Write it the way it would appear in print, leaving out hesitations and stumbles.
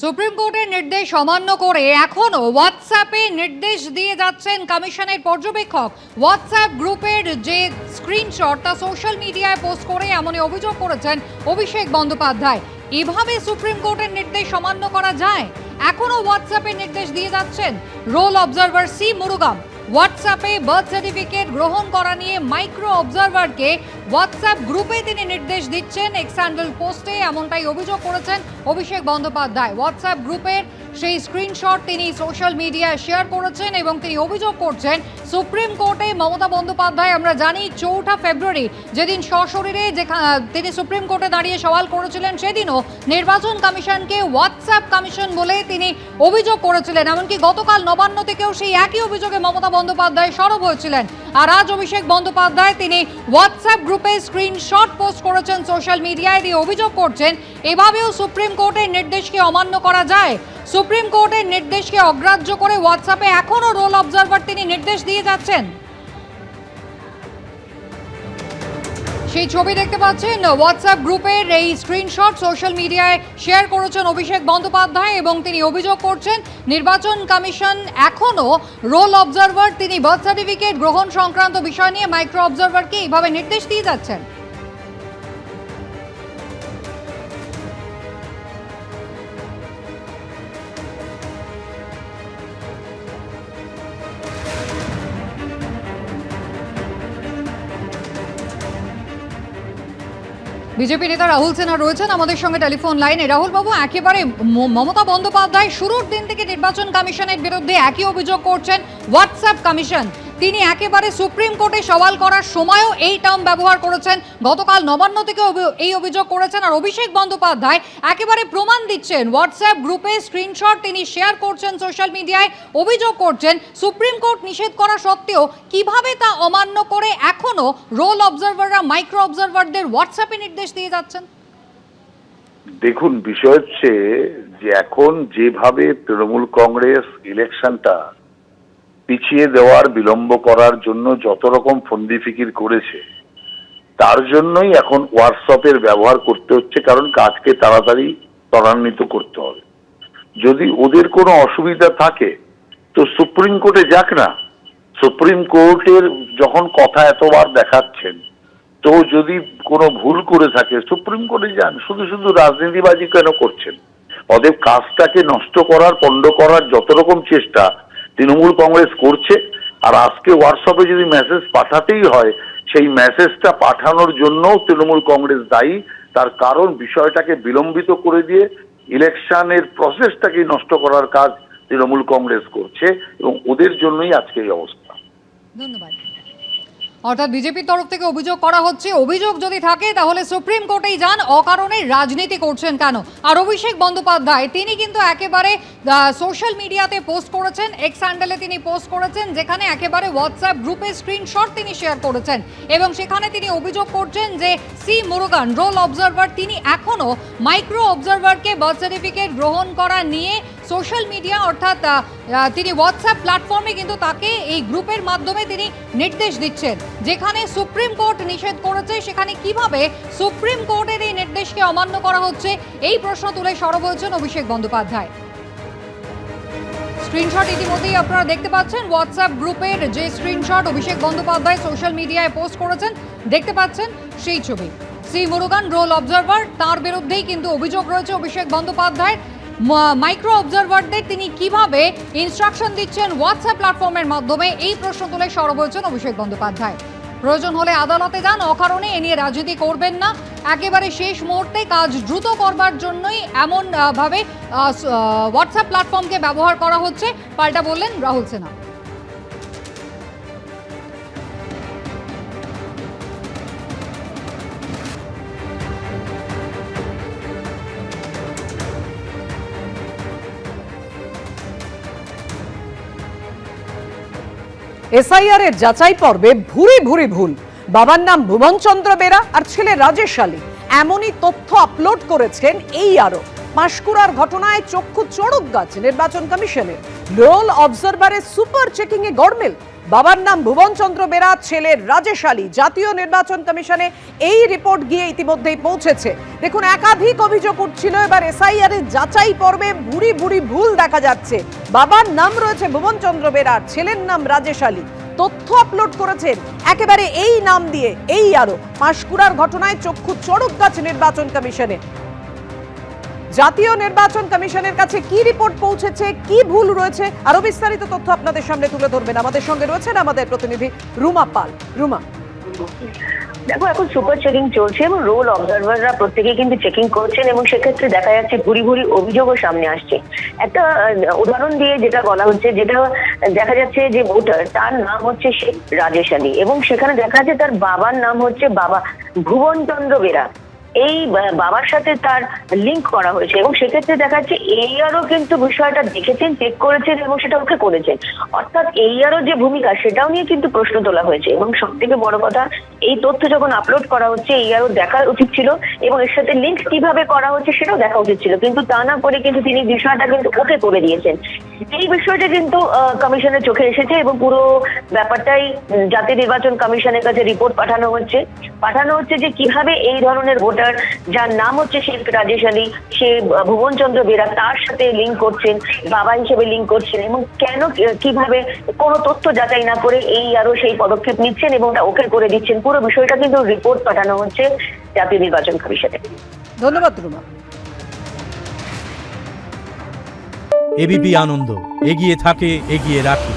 Supreme কোর্টের নির্দেশ অমান্য করে এখনো হোয়াটসঅ্যাপে নির্দেশ দিয়ে যাচ্ছেন কমিশনের পর্যবেক্ষক। হোয়াটসঅ্যাপ গ্রুপের যে স্ক্রিনশট তা সোশ্যাল মিডিয়ায় পোস্ট করে এমনই অভিযোগ করেছেন অভিষেক বন্দ্যোপাধ্যায়। এভাবে সুপ্রিম কোর্টের নির্দেশ অমান্য করা যায়? এখনো হোয়াটসঅ্যাপে নির্দেশ দিয়ে যাচ্ছেন রোল অবজারভার সি মুরুগান। হোয়াটসঅ্যাপে বার্থ সার্টিফিকেট গ্রহণ করা নিয়ে মাইক্রো অবজারভারকে হোয়াটসঅ্যাপ গ্রুপে তিনি নির্দেশ দিচ্ছেন। এক্স হ্যান্ডেল পোস্টে এমনটাই অভিযোগ করেছেন অভিষেক বন্দ্যোপাধ্যায়। হোয়াটসঅ্যাপ গ্রুপের সেই স্ক্রিনশট তিনি সোশ্যাল মিডিয়ায় শেয়ার করেছেন এবং তিনি অভিযোগ করছেন সুপ্রিম কোর্টে মমতা বন্দ্যোপাধ্যায়, আমরা জানি 4 ফেব্রুয়ারি যেদিন সশরীরে তিনি সুপ্রিম কোর্টে দাঁড়িয়ে সওয়াল করেছিলেন, সেদিনও নির্বাচন কমিশনকে হোয়াটসঅ্যাপ কমিশন বলে তিনি অভিযোগ করেছিলেন। এমনকি গতকাল নবান্ন থেকেও সেই একই অভিযোগে মমতা বন্দ্যোপাধ্যায় সরব হয়েছিলেন। আর আজ অভিষেক বন্দ্যোপাধ্যায় তিনি হোয়াটসঅ্যাপ গ্রুপে স্ক্রিনশট পোস্ট করেছেন সোশ্যাল মিডিয়ায়, দিয়ে অভিযোগ করছেন এভাবেও সুপ্রিম কোর্টের নির্দেশকে অমান্য করা যায়। সুপ্রিম কোর্টের নির্দেশকে অগ্রাহ্য করে হোয়াটসঅ্যাপে এখনো রোল অবজারভার তিনি নির্দেশ দিয়ে যাচ্ছেন। সেই ছবি দেখতে পাচ্ছেন, হোয়াটসঅ্যাপ গ্রুপের এই স্ক্রিনশট সোশ্যাল মিডিয়ায় শেয়ার করেছেন অভিষেক বন্দ্যোপাধ্যায় এবং তিনি অভিযোগ করছেন নির্বাচন কমিশন এখনো রোল অবজারভার তিনি বার্থ সার্টিফিকেট গ্রহণ সংক্রান্ত বিষয় নিয়ে মাইক্রো অবজারভারকে এইভাবে নির্দেশ দিয়ে যাচ্ছেন। বিজেপি নেতা রাহুল সিনহা রয়েছেন আমাদের সঙ্গে টেলিফোন লাইনে। রাহুল বাবু, একেবারে মমতা বন্দ্যোপাধ্যায় শুরুর দিন থেকে নির্বাচন কমিশনের বিরুদ্ধে একই অভিযোগ করছেন হোয়াটসঅ্যাপ কমিশন। তিনি একেবারে সুপ্রিম কোর্টে সওয়াল করার সময়ও এই টার্ম ব্যবহার করেছেন। গতকাল নবান্ন থেকে এই অভিযোগ করেছেন। আর অভিষেক বন্দ্যোপাধ্যায় একেবারে প্রমাণ দিচ্ছেন, হোয়াটসঅ্যাপ গ্রুপে স্ক্রিনশট তিনি শেয়ার করছেন সোশ্যাল মিডিয়ায়, অভিযোগ করছেন সুপ্রিম কোর্ট নিষেধ করা সত্ত্বেও কিভাবে তা অমান্য করে এখনো রোল অবজারভাররা মাইক্রো অবজারভারদের হোয়াটসঅ্যাপে নির্দেশ দিয়ে যাচ্ছেন। দেখুন, বিষয় হচ্ছে যে এখন যেভাবে তৃণমূল কংগ্রেস ইলেকশনটা পিছিয়ে দেওয়ার, বিলম্ব করার জন্য যত রকম ফন্দি ফিকির করেছে, তার জন্যই এখন হোয়াটসঅ্যাপের ব্যবহার করতে হচ্ছে, কারণ কাজকে তাড়াতাড়ি ত্বরান্বিত করতে হবে। যদি ওদের কোনো অসুবিধা থাকে তো সুপ্রিম কোর্টে যাক না। সুপ্রিম কোর্টের যখন কথা এতবার দেখাচ্ছেন, তো যদি কোনো ভুল করে থাকে সুপ্রিম কোর্টে যান। শুধু শুধু রাজনীতিবাজি কেন করছেন? অতএব কাজটাকে নষ্ট করার, পণ্ড করার যত রকম চেষ্টা তৃণমূল কংগ্রেস করছে। আর আজকে হোয়াটসঅ্যাপে যদি মেসেজ পাঠাতেই হয়, সেই মেসেজটা পাঠানোর জন্য তৃণমূল কংগ্রেস দায়ী। তার কারণ বিষয়টাকে বিলম্বিত করে দিয়ে ইলেকশনের প্রসেসটাকে নষ্ট করার কাজ তৃণমূল কংগ্রেস করছে এবং ওদের জন্যই আজকে এই অবস্থা। ধন্যবাদ। অর্থাৎ বিজেপির তরফ থেকে অভিযোগ করা হচ্ছে, অভিযোগ যদি থাকে তাহলে সুপ্রিম কোর্টেই যান, অকারণে রাজনীতি করছেন কেন? আর অভিষেক বন্দ্যোপাধ্যায় তিনি কিন্তু একেবারে সোশ্যাল মিডিয়াতে পোস্ট করেছেন, এক্স হ্যান্ডেলে তিনি পোস্ট করেছেন, যেখানে একেবারে হোয়াটসঅ্যাপ গ্রুপে স্ক্রিনশট তিনি শেয়ার করেছেন এবং সেখানে তিনি অভিযোগ করছেন যে সি মুরুগান রোল অবজারভার তিনি এখনো মাইক্রো অবজারভারকে বার্থ সার্টিফিকেট গ্রহণ করা নিয়ে সোশ্যাল মিডিয়া অর্থাৎ তিনি হোয়াটসঅ্যাপ প্ল্যাটফর্মে কিন্তু তাকে এই গ্রুপের মাধ্যমে তিনি নির্দেশ দিচ্ছেন। যেখানে সুপ্রিম কোর্ট নিষেধ করেছে, সেখানে কিভাবে সুপ্রিম কোর্টের এই নির্দেশকে অমান্য করা হচ্ছে, এই প্রশ্ন তুলে সরব হয়েছেন অভিষেক বন্দ্যোপাধ্যায়। স্ক্রিনশট ইতিমধ্যেই আপনারা দেখতে পাচ্ছেন, হোয়াটসঅ্যাপ গ্রুপের যে স্ক্রিনশট অভিষেক বন্দ্যোপাধ্যায় সোশ্যাল মিডিয়ায় পোস্ট করেছেন, দেখতে পাচ্ছেন সেই ছবি। সি মুরুগান রোল অবজারভার, তার বিরুদ্ধেই কিন্তু অভিযোগ রয়েছে অভিষেক বন্দ্যোপাধ্যায়ের। মাইক্রো অবজারভারদের তিনি কিভাবে ইনস্ট্রাকশন দিচ্ছেন হোয়াটসঅ্যাপ প্ল্যাটফর্মের মাধ্যমে, এই প্রশ্ন তুলে সরব হয়েছেন অভিষেক বন্দ্যোপাধ্যায়। প্রয়োজন হলে আদালতে যান, অকারণে এ নিয়ে রাজনীতি করবেন না। একেবারে শেষ মুহূর্তে কাজ দ্রুত করবার জন্যই এমন ভাবে হোয়াটসঅ্যাপ প্ল্যাটফর্মকে ব্যবহার করা হচ্ছে, পাল্টা বললেন রাহুল সিনহা। এসআইআর এর যাচাই পর্বে ভুরি ভুরি ভুল। বাবার নাম ভুবন চন্দ্র বেরা আর ছেলে রাজেশ আলী, এমনই তথ্য আপলোড করেছেন এই আরো। পাঁশকুড়ার ঘটনায় চক্ষু চড়ক গাছ নির্বাচন কমিশনের। রোল অবজারভারের সুপার চেকিং এ গড়মেল। বাবার নাম ভুবনচন্দ্র বেরা, ছেলের রাজেশ আলী। জাতীয় নির্বাচন কমিশনে এই রিপোর্ট গিয়ে ইতিমধ্যেই পৌঁছেছে। দেখুন, একাধিক অভিযোগ উঠছিল, এবার এসআইআর এর যাচাই পর্বে ভুরি ভুরি ভুল দেখা যাচ্ছে। বাবার নাম রয়েছে ভুবনচন্দ্র বেরা, ছেলের নাম রাজেশ আলী। তথ্য আপলোড করেছেন একেবারে এই নাম দিয়ে। এই আরো পাঁশকুড়ার ঘটনায় চক্ষু চড়ক গাছ নির্বাচন কমিশনে। জাতীয় নির্বাচন কমিশনের কাছে কি রিপোর্ট পৌঁছেছে, কি ভুল রয়েছে, আরো বিস্তারিত তথ্য আপনাদের সামনে তুলে ধরবেন। আমাদের সঙ্গে রয়েছেন আমাদের প্রতিনিধি রুমা পাল। রুমা, দেখো, এখন সুপার চেকিং চলছে এবং রোল অবজারভাররা প্রত্যেকে কিন্তু চেকিং করছেন এবং সেক্ষেত্রে দেখা যাচ্ছে ভুরি ভুরি অভিযোগও সামনে আসছে। একটা উদাহরণ দিয়ে যেটা বলা হচ্ছে, যেটা দেখা যাচ্ছে যে ভোটার, তার নাম হচ্ছে শেখ রাজেশ আলী এবং সেখানে দেখা যাচ্ছে তার বাবার নাম হচ্ছে বাবা ভুবনচন্দ্র বেরা। এই বাবার সাথে তার লিঙ্ক করা হয়েছে এবং সেক্ষেত্রে দেখা যাচ্ছে এইআরও কিন্তু বিষয়টা দেখেছেন, চেক করেছেন এবং সেটা ওকে করেছেন। অর্থাৎ এইআরও যে ভূমিকা, সেটাও নিয়ে কিন্তু প্রশ্ন তোলা হয়েছে। এবং সব থেকে বড় কথা, এই তথ্য যখন আপলোড করা হচ্ছে, এইআরও দেখা উচিত ছিল এবং এর সাথে লিঙ্ক কিভাবে করা হচ্ছে সেটাও দেখা উচিত ছিল, কিন্তু তা না করে কিন্তু তিনি বিষয়টা কিন্তু ওকে করে দিয়েছেন। এই বিষয়টা কিন্তু কমিশনের চোখে এসেছে এবং পুরো ব্যাপারটাই জাতীয় নির্বাচন কমিশনের কাছে রিপোর্ট পাঠানো হচ্ছে যে কিভাবে এই ধরনের ভোটার, যার নাম হচ্ছে শেখ রাজেশ আলী, সে ভুবনচন্দ্র বেরা, তার সাথে লিঙ্ক করছেন, বাবা হিসেবে লিঙ্ক করছেন এবং কেন, কিভাবে কোনো তথ্য যাচাই না করে এই আরো সেই পদক্ষেপ নিচ্ছেন এবং ওকে করে দিচ্ছেন। পুরো বিষয়টা কিন্তু রিপোর্ট পাঠানো হচ্ছে জাতীয় নির্বাচন কমিশনে। ধন্যবাদ রুমা। এবিপি আনন্দ, এগিয়ে থাকে, এগিয়ে রাখে।